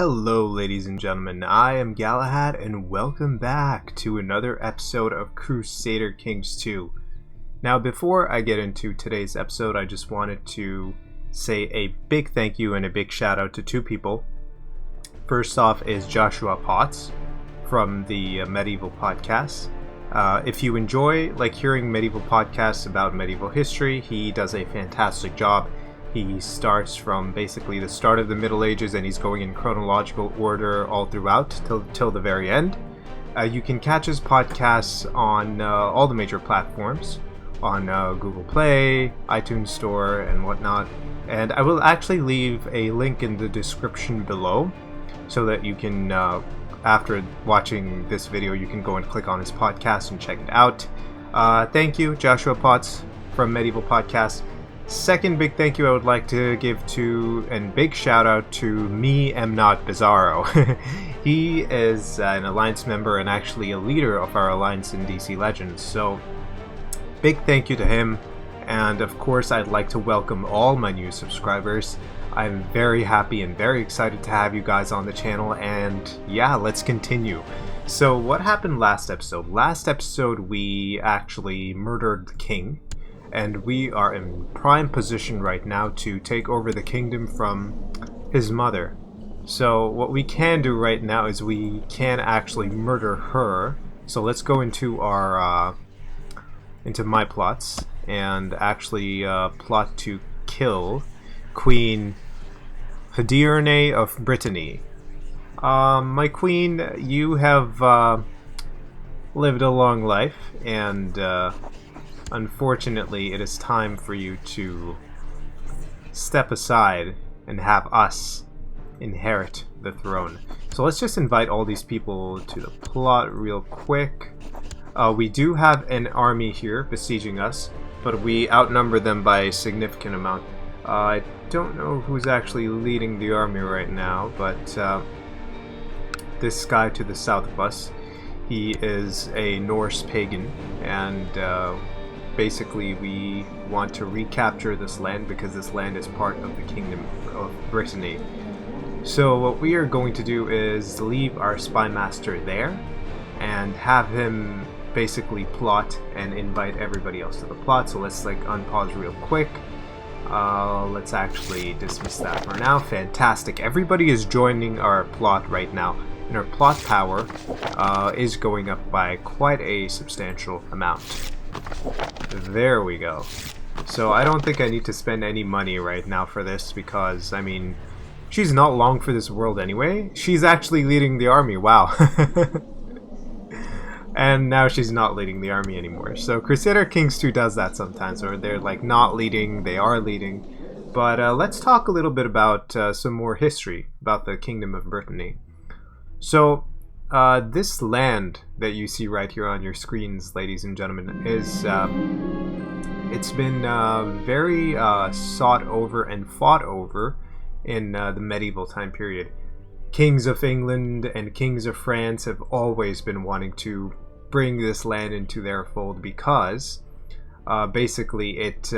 Hello ladies and gentlemen, I am Galahad and welcome back to another episode of Crusader Kings 2. Now before I get into today's episode, I just wanted to say a big thank you and a big shout out to two people. First off is Joshua Potts from the Medieval Podcast. If you enjoy hearing medieval podcasts about medieval history, he does a fantastic job. He starts from basically the start of the Middle Ages and he's going in chronological order all throughout till the very end. You can catch his podcasts on all the major platforms, on Google Play, iTunes Store, and whatnot. And I will actually leave a link in the description below so that you can, after watching this video, you can go and click on his podcast and check it out. Thank you, Joshua Potts from Medieval Podcast. Second big thank you I would like to give to, and big shout out to Me Am Not Bizarro. He is an Alliance member and actually a leader of our Alliance in DC Legends, so big thank you to him. And of course I'd like to welcome all my new subscribers. I'm very happy and very excited to have you guys on the channel, and yeah, let's continue. So what happened last episode? Last episode we actually murdered the king. And we are in prime position right now to take over the kingdom from his mother. So what we can do right now is we can actually murder her. So let's go into our into my plots and actually plot to kill Queen House De Rennes of Brittany. My queen, you have lived a long life, and unfortunately, it is time for you to step aside and have us inherit the throne. So let's just invite all these people to the plot real quick. We do have an army here besieging us, but we outnumber them by a significant amount. I don't know who's actually leading the army right now, but this guy to the south of us, he is a Norse pagan, and basically we want to recapture this land because this land is part of the kingdom of Brittany. So what we are going to do is leave our spy master there and have him basically plot and invite everybody else to the plot. So let's unpause real quick. Let's actually dismiss that for now. Fantastic. Everybody is joining our plot right now, and our plot power is going up by quite a substantial amount. There we go. So I don't think I need to spend any money right now for this because, I mean, she's not long for this world anyway. She's actually leading the army, wow. And now she's not leading the army anymore. So Crusader Kings 2 does that sometimes, or they're not leading, they are leading. But let's talk a little bit about some more history about the Kingdom of Brittany. So this land that you see right here on your screens, ladies and gentlemen, is it's been very sought over and fought over in the medieval time period. Kings of England and kings of France have always been wanting to bring this land into their fold because basically it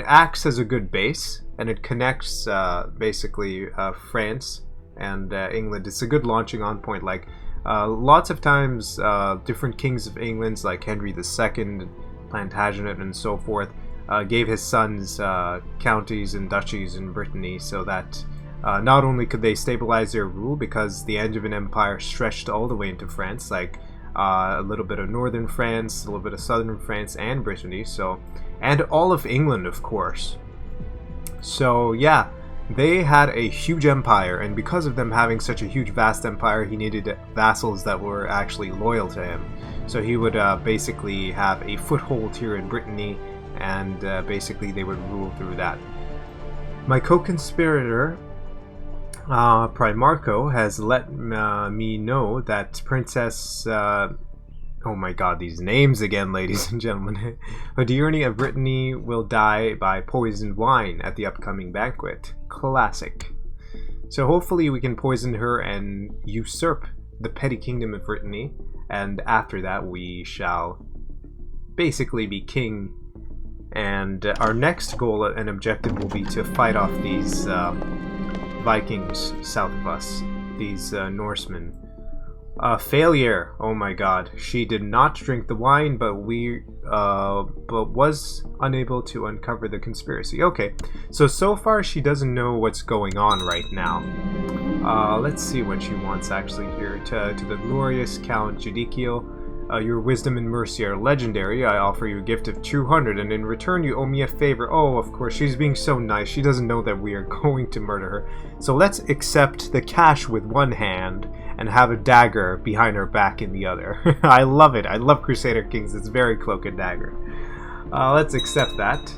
acts as a good base, and it connects basically France and England. It's a good launching on point. Lots of times different kings of England like Henry II, Plantagenet, and so forth gave his sons counties and duchies in Brittany, so that not only could they stabilize their rule, because the end of an empire stretched all the way into France, a little bit of northern France, a little bit of southern France, and Brittany, and all of England, of course. So yeah, they had a huge empire, and because of them having such a huge vast empire, he needed vassals that were actually loyal to him. So he would basically have a foothold here in Brittany, and basically they would rule through that. My co-conspirator Primarco has let me know that Princess oh my god, these names again, ladies and gentlemen. House De Rennes of Brittany will die by poisoned wine at the upcoming banquet. Classic. So hopefully we can poison her and usurp the petty kingdom of Brittany, and after that we shall basically be king. And our next goal and objective will be to fight off these Vikings south of us, these Norsemen. Failure. Oh my god. She did not drink the wine, but was unable to uncover the conspiracy. Okay, so far she doesn't know what's going on right now. Let's see what she wants actually here. To the glorious Count Judicial, your wisdom and mercy are legendary. I offer you a gift of 200, and in return you owe me a favor. Oh, of course, she's being so nice. She doesn't know that we are going to murder her. So let's accept the cash with one hand and have a dagger behind her back in the other. I love it. I love Crusader Kings. It's very cloak and dagger. Let's accept that.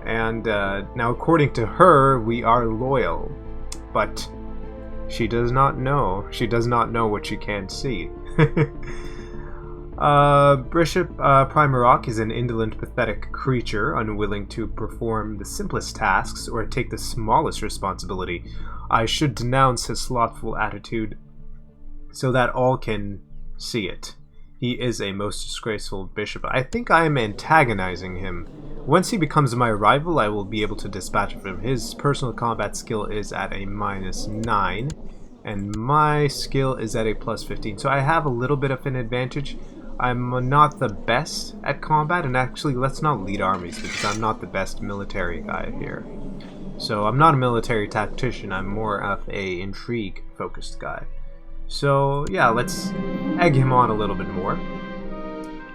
And now, according to her, we are loyal. But she does not know. She does not know what she can't see. Bishop Primarach is an indolent, pathetic creature, unwilling to perform the simplest tasks or take the smallest responsibility. I should denounce his slothful attitude so that all can see it. He is a most disgraceful bishop. I think I am antagonizing him. Once he becomes my rival, I will be able to dispatch him. His personal combat skill is at a -9, and my skill is at a +15. So I have a little bit of an advantage. I'm not the best at combat, and actually let's not lead armies because I'm not the best military guy here. So I'm not a military tactician, I'm more of a intrigue focused guy. So yeah, let's egg him on a little bit more.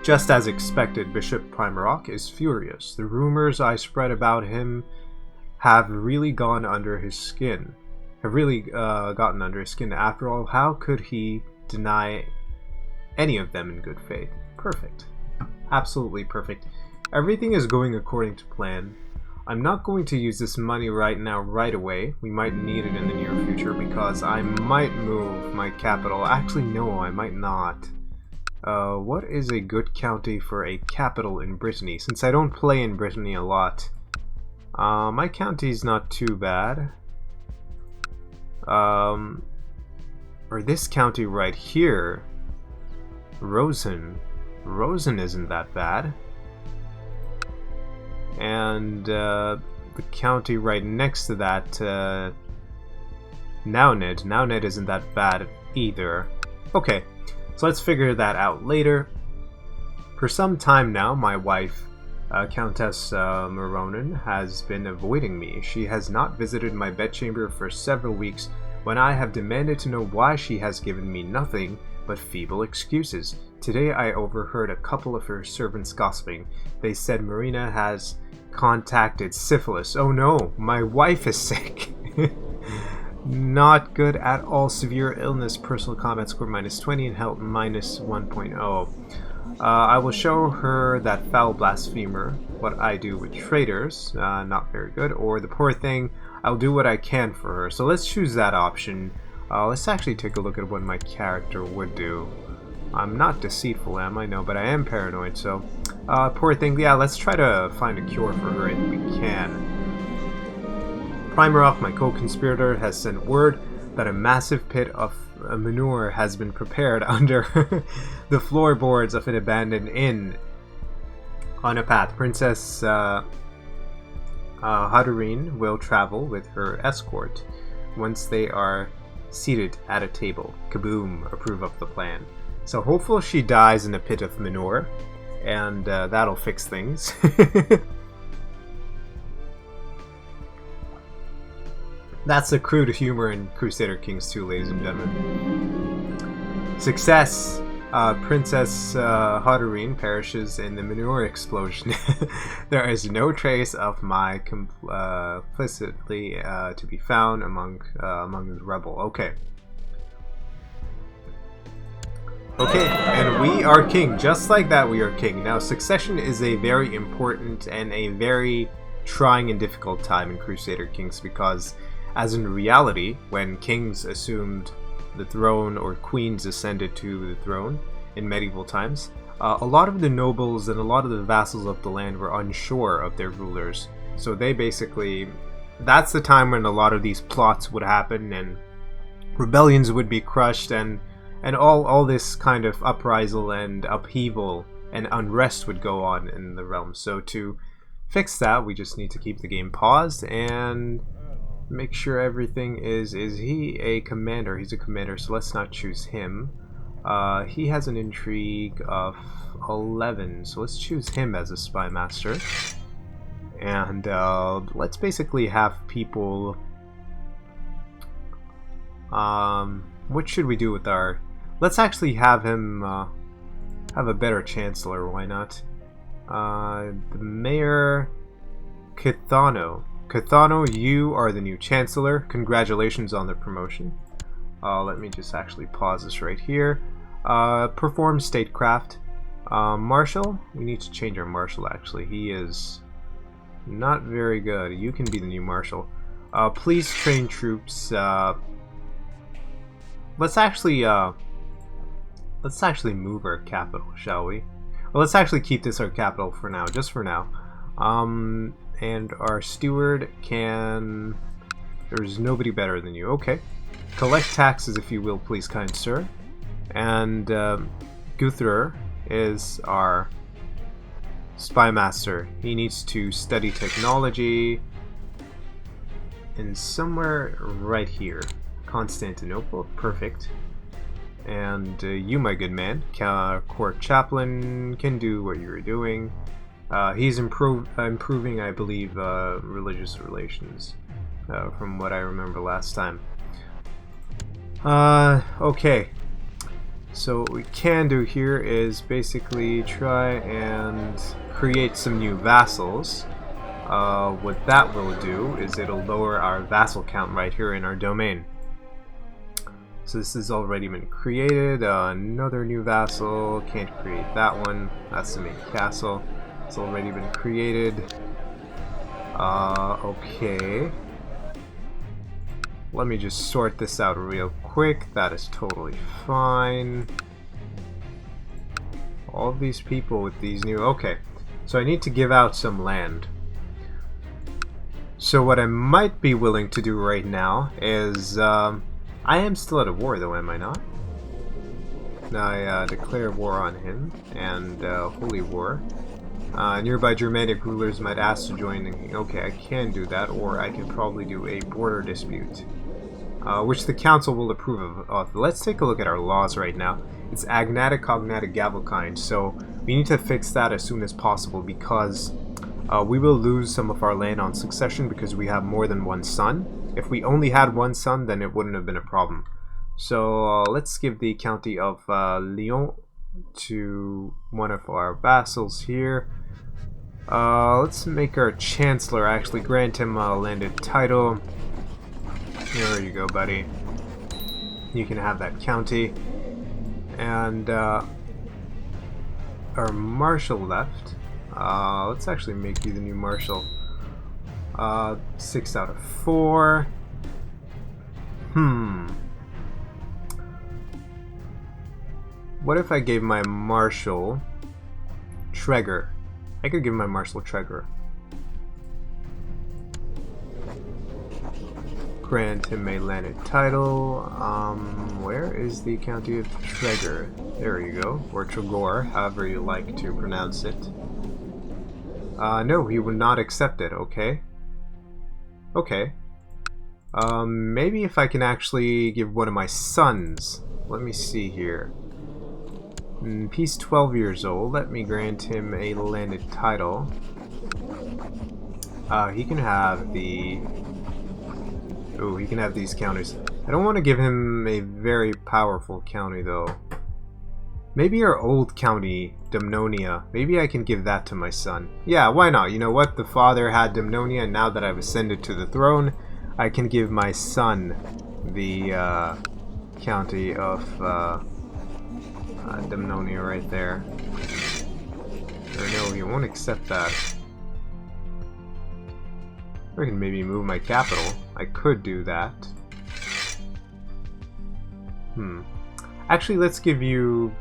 Just as expected, Bishop Primarach is furious. The rumors I spread about him have really gone under his skin. Gotten under his skin. After all, how could he deny any of them in good faith? Perfect. Absolutely perfect. Everything is going according to plan. I'm not going to use this money right now, right away. We might need it in the near future because I might move my capital. Actually, no, I might not. What is a good county for a capital in Brittany? Since I don't play in Brittany a lot, my county's not too bad. Or this county right here, Rosen. Rosen isn't that bad. And the county right next to that, Nauned. Nauned isn't that bad either. Okay, so let's figure that out later. For some time now, my wife, Countess Moronen, has been avoiding me. She has not visited my bedchamber for several weeks. When I have demanded to know why, she has given me nothing but feeble excuses. Today I overheard a couple of her servants gossiping. They said Marina has contacted syphilis. Oh no, my wife is sick. Not good at all. Severe illness, personal combat score -20, and health -1.0. I will show her that foul blasphemer what I do with traitors. Not very good. Or the poor thing, I'll do what I can for her. So let's choose that option. Let's actually take a look at what my character would do. I'm not deceitful, am I? No, but I am paranoid, so... poor thing, yeah, let's try to find a cure for her if we can. Primarach, my co-conspirator, has sent word that a massive pit of manure has been prepared under the floorboards of an abandoned inn on a path. Princess House De Rennes will travel with her escort. Once they are seated at a table, kaboom, approve of the plan. So hopefully she dies in a pit of manure, and that'll fix things. That's the crude humor in Crusader Kings 2, ladies and gentlemen. Success! Princess House De Rennes perishes in the manure explosion. There is no trace of my complicity to be found among the rebel. Okay. Okay, and we are king. Just like that, we are king. Now, succession is a very important and a very trying and difficult time in Crusader Kings because, as in reality, when kings assumed the throne or queens ascended to the throne in medieval times, a lot of the nobles and a lot of the vassals of the land were unsure of their rulers. So they basically... that's the time when a lot of these plots would happen and rebellions would be crushed and all this kind of uprisal and upheaval and unrest would go on in the realm. So to fix that, we just need to keep the game paused and make sure everything is he a commander? He's a commander, so let's not choose him. He has an intrigue of 11, so let's choose him as a spy master. And let's basically have people... what should we do with our... Let's actually have him have a better chancellor, why not? The mayor... Cathano. Cathano, you are the new chancellor. Congratulations on the promotion. Let me just actually pause this right here. Perform statecraft. Marshal, we need to change our marshal actually. He is not very good. You can be the new marshal. Please train troops. Let's actually move our capital, shall we? Well, let's actually keep this our capital for now, just for now. And our steward can... There's nobody better than you. Okay. Collect taxes, if you will, please, kind sir. And Guthrer is our spy master. He needs to study technology and somewhere right here. Constantinople, perfect. And you, my good man, court chaplain, can do what you're doing. He's improving, I believe, religious relations, from what I remember last time. Okay. So what we can do here is basically try and create some new vassals. What that will do is it'll lower our vassal count right here in our domain. So this has already been created. Another new vassal. Can't create that one. That's the main castle. It's already been created. Okay. Let me just sort this out real quick. That is totally fine. All of these people with these new... Okay. So I need to give out some land. So what I might be willing to do right now is... I am still at a war though, am I not? I declare war on him, and holy war. Nearby Germanic rulers might ask to join. Okay, I can do that, or I can probably do a border dispute, which the council will approve of. Let's take a look at our laws right now. It's agnatic, cognatic, gavelkind, so we need to fix that as soon as possible because we will lose some of our land on succession because we have more than one son. If we only had one son, then it wouldn't have been a problem. So let's give the county of Lyon to one of our vassals here. Let's make our chancellor actually grant him a landed title. There you go, buddy. You can have that county. And our marshal left. Let's actually make you the new marshal. 6 out of 4. What if I gave my marshal Treger? I could give my marshal Treger. Grant him a landed title. Where is the county of Treger? There you go. Or Tregor, however you like to pronounce it. No, he would not accept it. Okay. Okay. Maybe if I can actually give one of my sons. Let me see here. He's 12 years old. Let me grant him a landed title. He can have the... Oh, he can have these counties. I don't want to give him a very powerful county, though. Maybe our old county, Dumnonia. Maybe I can give that to my son. Yeah, why not? You know what? The father had Dumnonia, and now that I've ascended to the throne, I can give my son the county of Dumnonia right there. Or no, he won't accept that. I can maybe move my capital. I could do that. Actually, let's give you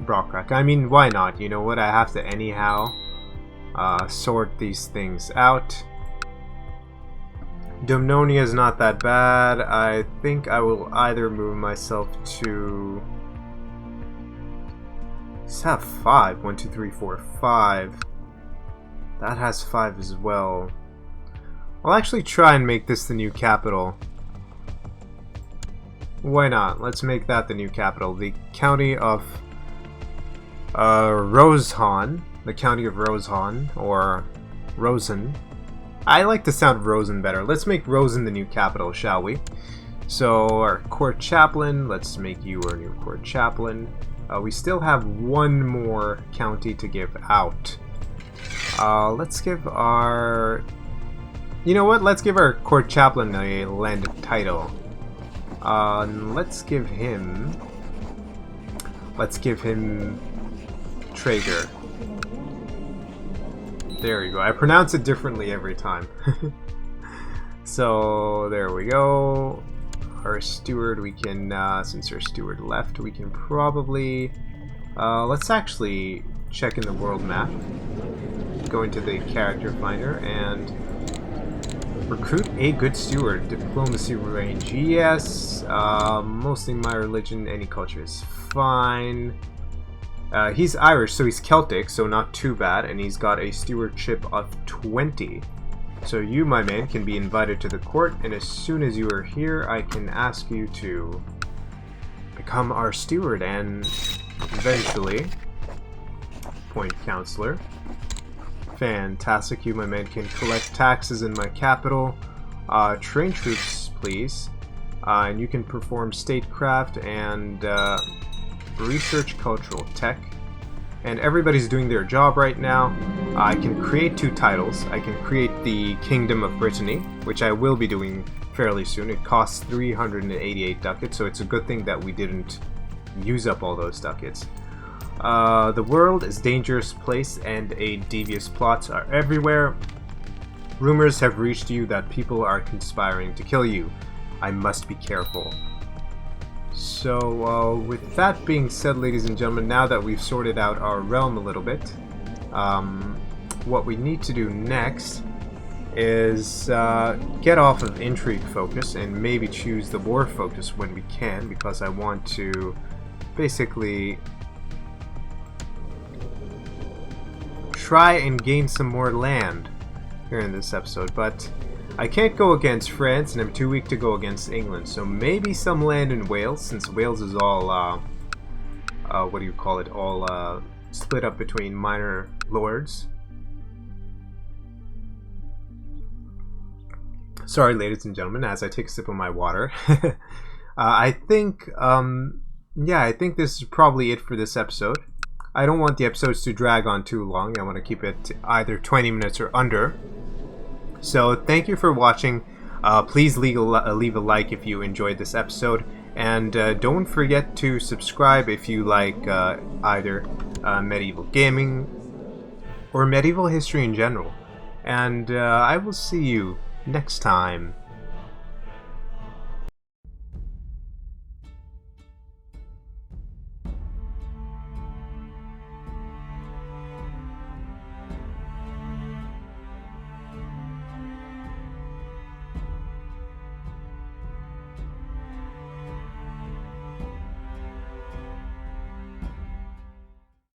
Brockcrack. I mean, why not? You know what? I have to anyhow sort these things out. Dumnonia is not that bad. I think I will either move myself to... Let's have 5. 1, 2, 3, 4, 5. That has 5 as well. I'll actually try and make this the new capital. Why not? Let's make that the new capital. The county of Rosehan. The county of Rosehan, or Rosen. I like the sound of Rosen better. Let's make Rosen the new capital, shall we? So, our court chaplain, let's make you our new court chaplain. We still have one more county to give out. Let's give our... You know what? Let's give our court chaplain a landed title. Let's give him Traeger. There we go. I pronounce it differently every time. So there we go. Our steward, we can, since our steward left, we can probably, let's actually check in the world map. Go into the character finder and recruit a good steward. Diplomacy range, yes. Mostly my religion, any culture is fine. He's Irish, so he's Celtic, so not too bad, and he's got a stewardship of 20. So you, my man, can be invited to the court, and as soon as you are here, I can ask you to become our steward, and eventually appoint counselor. Fantastic, you, my man, can collect taxes in my capital. Train troops, please. And you can perform statecraft and research cultural tech. And everybody's doing their job right now. I can create 2 titles. I can create the Kingdom of Brittany, which I will be doing fairly soon. It costs 388 ducats, so it's a good thing that we didn't use up all those ducats. The world is a dangerous place and devious plots are everywhere. Rumors have reached you that people are conspiring to kill you. I must be careful. So, with that being said, ladies and gentlemen, now that we've sorted out our realm a little bit, what we need to do next is get off of intrigue focus and maybe choose the war focus when we can, because I want to basically try and gain some more land here in this episode, but I can't go against France, and I'm too weak to go against England, so maybe some land in Wales, since Wales is all, what do you call it, all split up between minor lords. Sorry, ladies and gentlemen, as I take a sip of my water. I think, yeah, I think this is probably it for this episode. I don't want the episodes to drag on too long. I want to keep it either 20 minutes or under. So thank you for watching. Please leave a like if you enjoyed this episode, and don't forget to subscribe if you like either medieval gaming or medieval history in general. And I will see you next time.